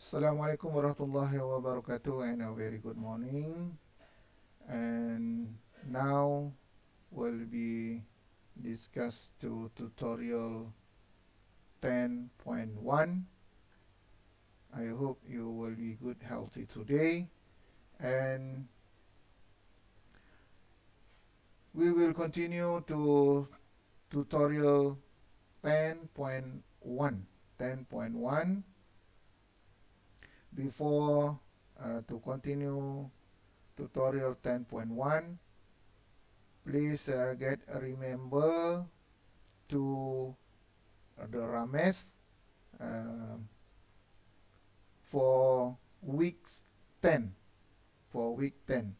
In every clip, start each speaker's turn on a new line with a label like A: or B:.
A: Assalamualaikum warahmatullahi wabarakatuh and a very good morning. And now will be discussed to tutorial 10.1. I hope you will be good healthy today, and we will continue to tutorial 10.1. 10.1. Before to continue tutorial 10.1, please get remember to the Rames uh, for week 10. For week 10,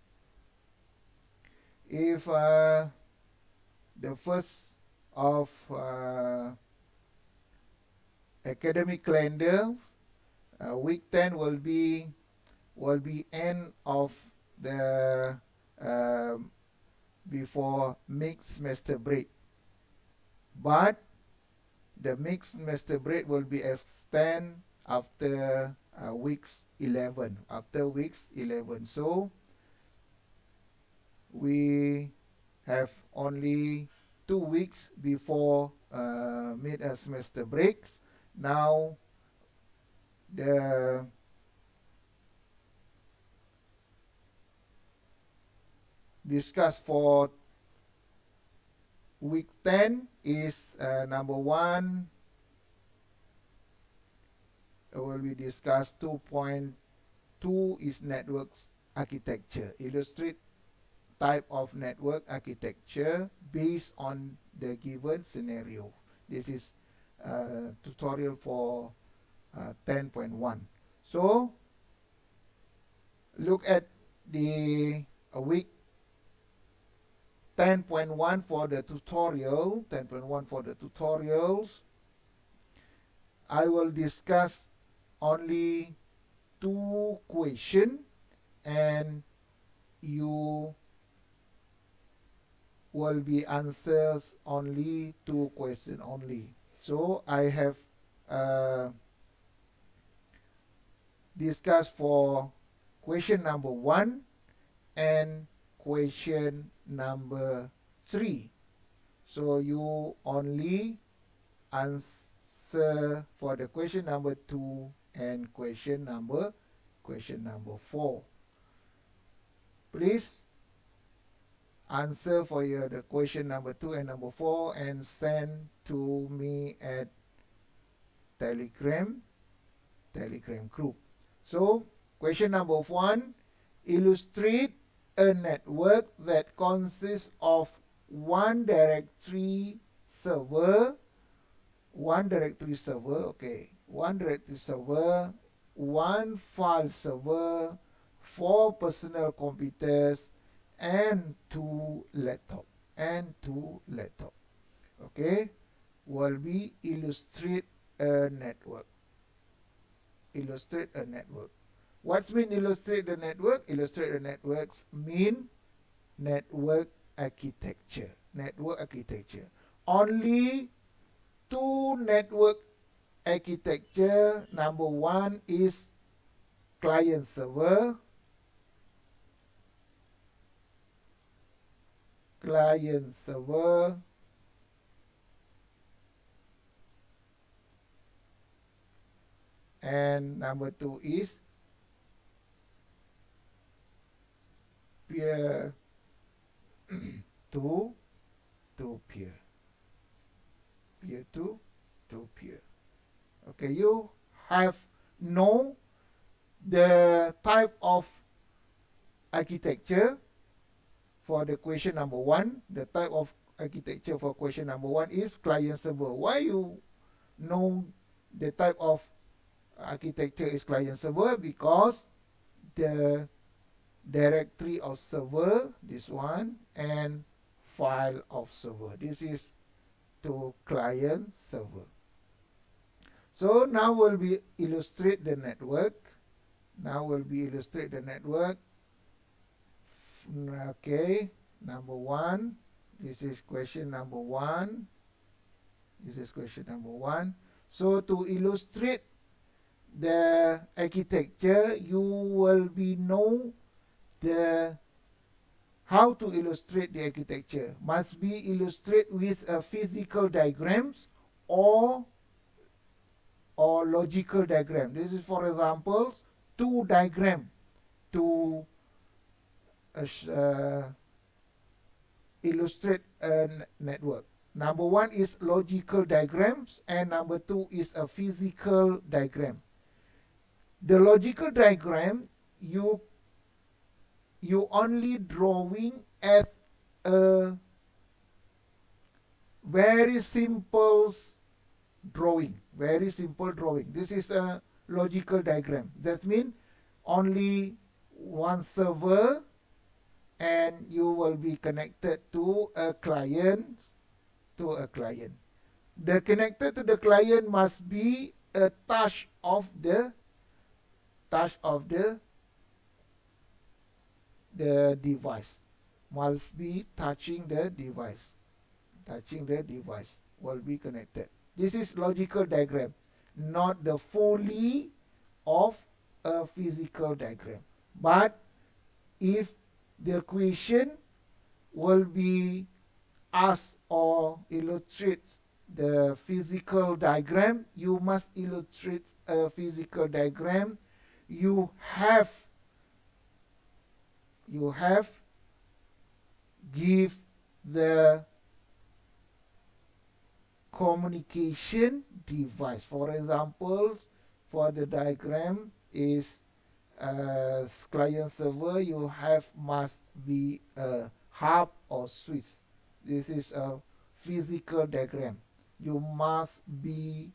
A: if the first of academic calendar, week 10 will be end of the um before mixed semester break, but the mixed semester break will be extend after weeks 11, so we have only 2 weeks before mid semester breaks. Now the discuss for week 10 is number one will be discussed. 2.2 is networks architecture, illustrate type of network architecture based on the given scenario. This is tutorial for 10.1. So look at the week 10.1 for the tutorial. 10.1 for the tutorials. I will discuss only 2 questions, and you will be answers only 2 questions only. So I have uh, discussed for question number 1 and question number 3. So you only answer for the question number 2 and question number 4. Please answer for the question number 2 and number 4 and send to me at Telegram group. So question number 1, illustrate a network that consists of one directory server, one directory server, one file server, 4 personal computers, and 2 laptop. Okay, will be illustrate a network. What's mean illustrate the network? Illustrate the networks mean network architecture. Only 2 network architecture. Number 1 is client server. And number 2 is peer to peer. Okay, you have know the type of architecture for the question number 1. The type of architecture for question number 1 is client server. Why you know the type of architecture is client server? Because the directory of server, this one, and file of server, this is to client server. So now we'll be illustrate the network. Okay, number 1, this is question number 1. So to illustrate the architecture, you will be know the how to illustrate the architecture. Must be illustrate with a physical diagrams or logical diagram. This is for examples, two diagram to uh, illustrate a network. Number one is logical diagrams, and number two is a physical diagram. The logical diagram, you only drawing at a very simple drawing. Very simple drawing. This is a logical diagram. That means only one server and you will be connected to a client. The connected to the client must be a touch of the device. Must be touching the device. Touching the device will be connected. This is logical diagram, not the fully of a physical diagram. But if the question will be asked or illustrate the physical diagram, you must illustrate a physical diagram. You have give the communication device. For example, for the diagram is client server, you have must be a hub or switch. This is a physical diagram. You must be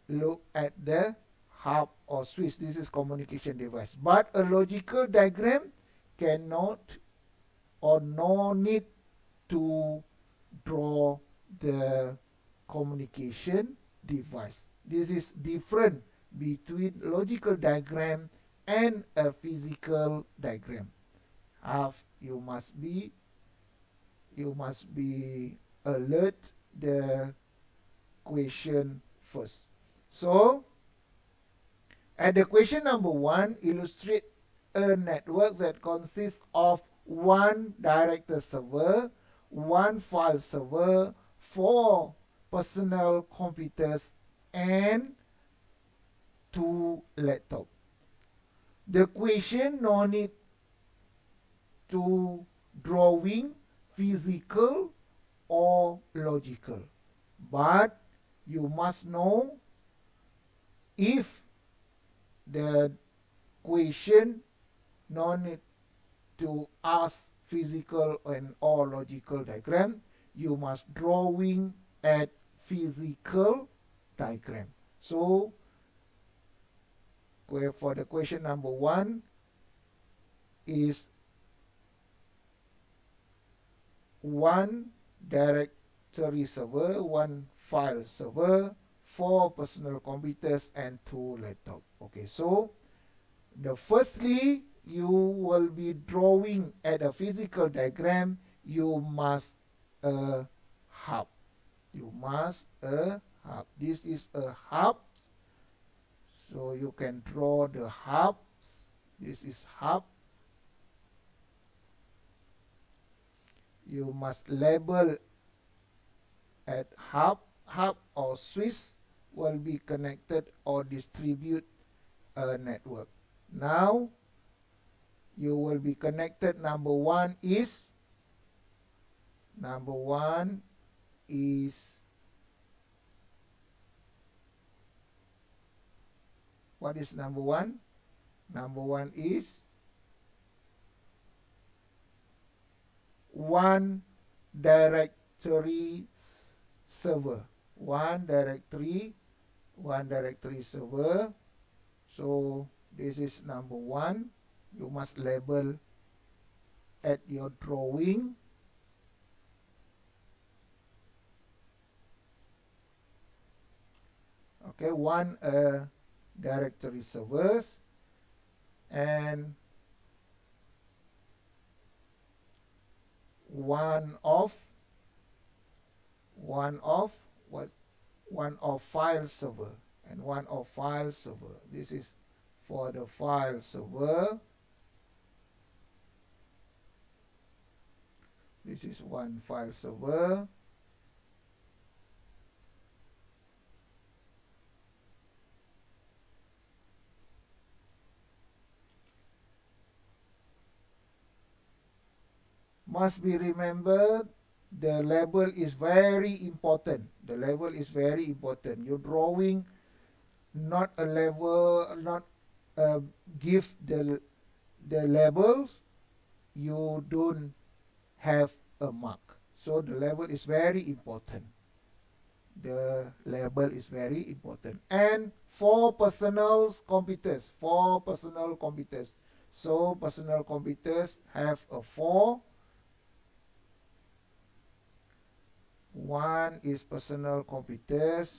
A: look at the hub or switch. This is communication device. But a logical diagram cannot or no need to draw the communication device. This is different between logical diagram and a physical diagram. You must be alert the question first. So at the question number 1, illustrate a network that consists of one director server, one file server, 4 personal computers, and 2 laptops. The question no need to drawing physical or logical, but you must know if the question no need to ask physical and or logical diagram, you must drawing at physical diagram. So for the question number 1 is one directory server, one file server, 4 personal computers, and 2 laptops. Okay, so firstly, you will be drawing at a physical diagram. You must a hub. You must a hub. This is a hub. So you can draw the hubs. This is hub. You must label at hub. Hub or switch will be connected or distribute a network. Now you will be connected. Number 1 is what is number 1? Number 1 is one directory server. One directory server. So this is number 1. You must label at your drawing. Okay, one directory servers, and one of file server, and one of file server. This is for the file server. This is one file server. Must be remembered, the label is very important. The label is very important. Your drawing, not a level, not give the labels, you don't have a mark. So the label is very important. The label is very important. And for personal computers, so personal computers have a 4. One is personal computers.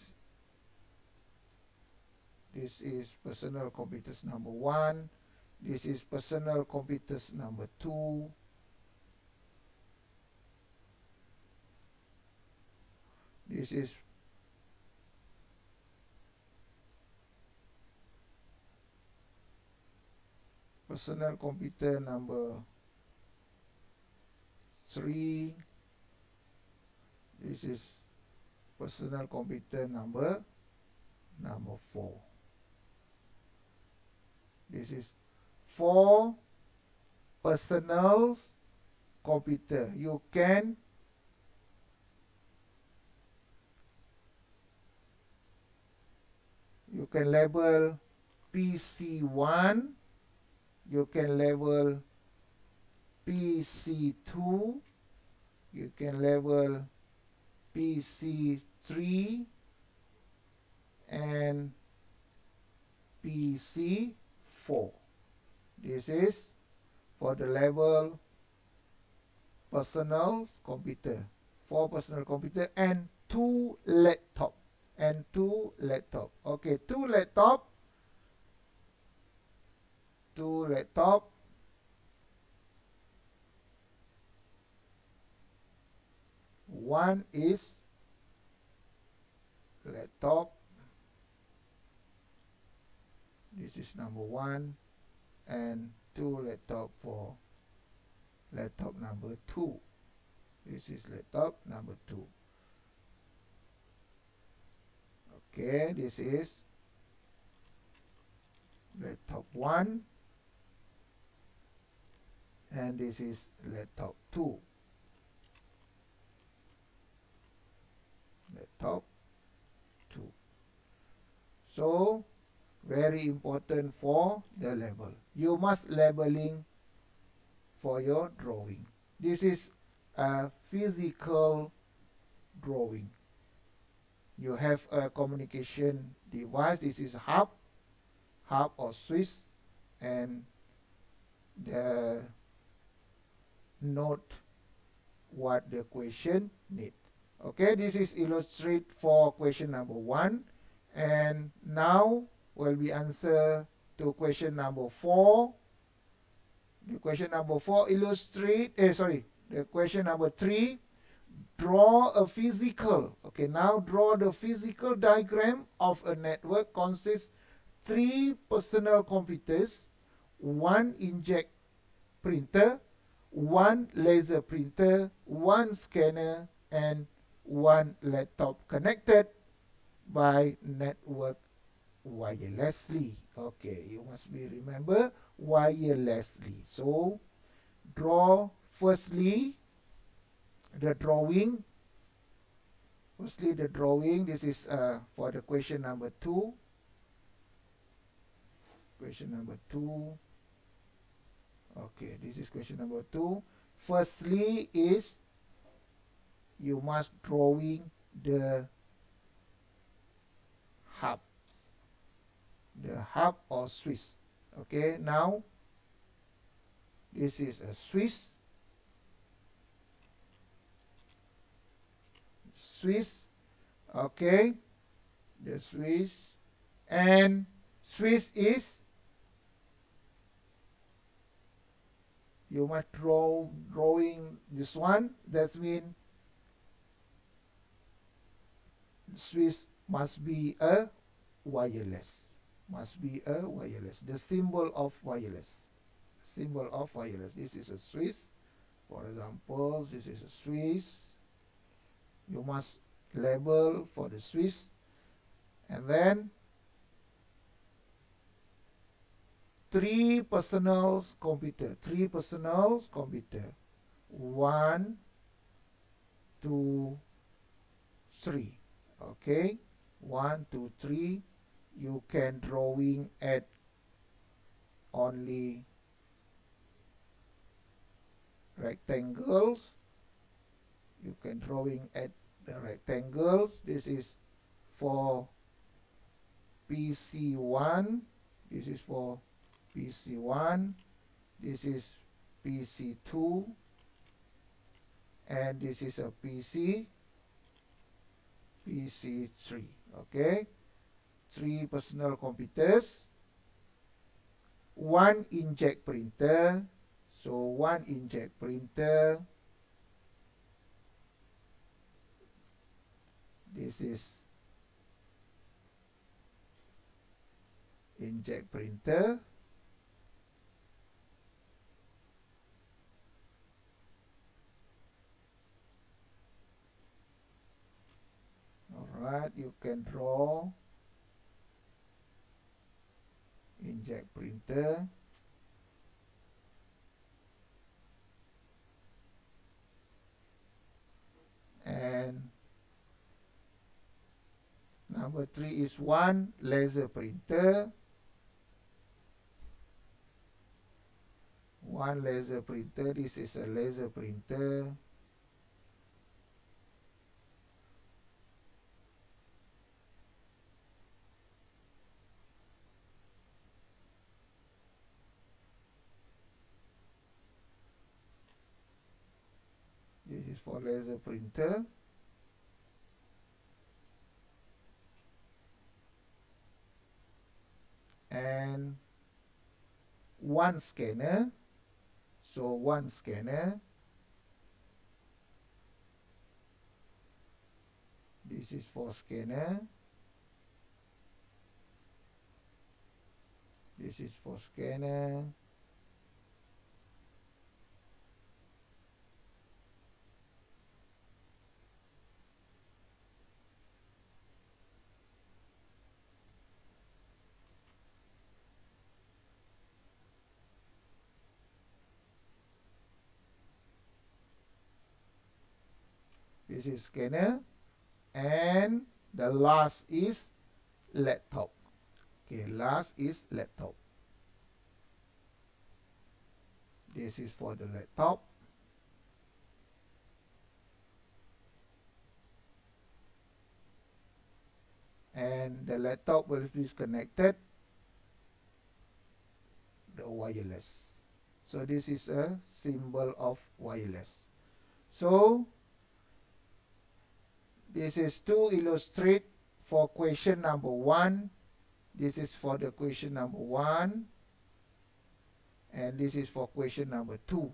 A: This is personal computers number 1. This is personal computers number 2. This is personal computer number 3. This is personal computer number 4. This is 4 personal computer. You can label PC1, you can label PC2, you can label PC3 and PC4. This is for the label personal computer. 4 personal computer and 2 laptop. Okay, 2 laptop. One is laptop. This is number 1, and 2 laptop for laptop number 2. This is laptop number 2. Okay, this is laptop 1, and this is laptop 2. Laptop 2. So very important for the label. You must labeling for your drawing. This is a physical drawing. You have a communication device. This is hub or switch, and the note what the question need. Okay, this is illustrate for question number 1, and now will be answer to question number 4. The question number 4 illustrate, the question number 3, draw a physical. Okay, now draw the physical diagram of a network consists 3 personal computers, 1 inkjet printer, 1 laser printer, 1 scanner, and 1 laptop connected by network wirelessly. Okay, you must be remember wirelessly. So draw firstly the drawing. This is for the question number 2. Question number 2. Okay, this is question number 2. Firstly is you must drawing the hubs, the hub or switch. Okay, now this is a switch. Okay, the switch, and switch is you must drawing this one. That means switch must be a wireless. Must be a wireless. The symbol of wireless. Symbol of wireless. This is a switch. For example, this is a switch. You must label for the switch. And then three personal computer. Three personal computer. 1, 2, 3. Okay. 1, 2, 3. You can drawing at only rectangles. You can drawing at the rectangles. This is for PC1. This is for PC1. This is PC2. And this is a PC3. Okay. 3 personal computers. 1 inkjet printer. So 1 inkjet printer. This is inkjet printer. Alright, you can draw inkjet printer. And number 3 is 1 laser printer. 1 laser printer. This is a laser printer. This is for laser printer. And 1 scanner. So 1 scanner. This is for scanner. This is for scanner. This is scanner. And the last is laptop. Okay, last is laptop. This is for the laptop. And the laptop will be connected the wireless. So this is a symbol of wireless. So this is to illustrate for question number 1. This is for the question number 1. And this is for question number 2.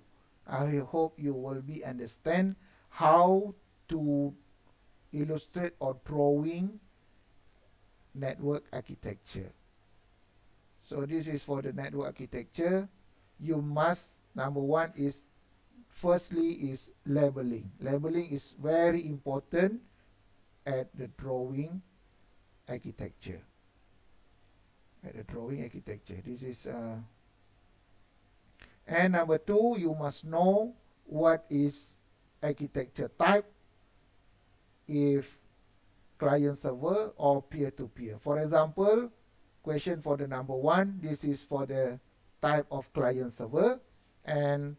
A: I hope you will be understand how to illustrate or drawing network architecture. So this is for the network architecture. You must, number 1 is, firstly is labeling. Labeling is very important at the drawing architecture. At the drawing architecture. This is and number 2, you must know what is architecture type, if client server or peer-to-peer. For example, question for the number 1, this is for the type of client server. And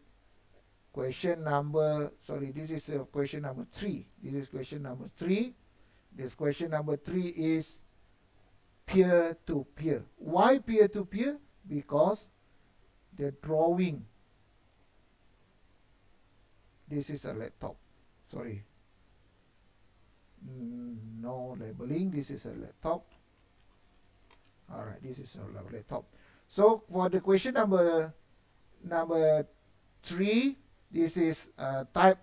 A: question number, sorry, this is question number 3. This is question number 3. This question number 3 is peer-to-peer. Why peer-to-peer? Because the drawing, this is a laptop, sorry, no labeling, this is a laptop. Alright, this is a laptop. So for the question number 3, this is type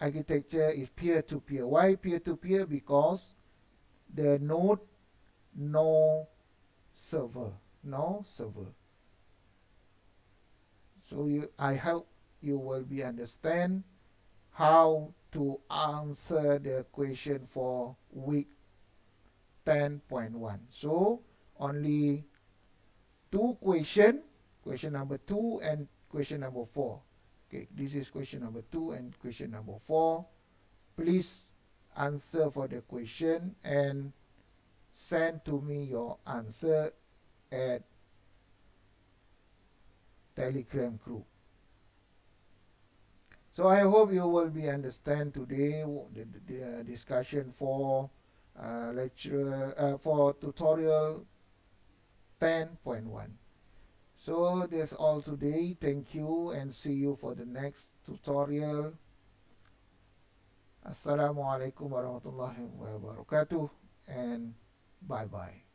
A: architecture is peer-to-peer. Why peer-to-peer? Because the node no server. No server. So I hope you will be understand how to answer the question for week 10.1. So only two question number 2 and question number 4. Okay, this is question number 2 and question number 4. Please answer for the question and send to me your answer at Telegram group. So I hope you will be understand today the discussion for for tutorial 10.1. So that's all today. Thank you and see you for the next tutorial. Assalamualaikum warahmatullahi wabarakatuh and bye bye.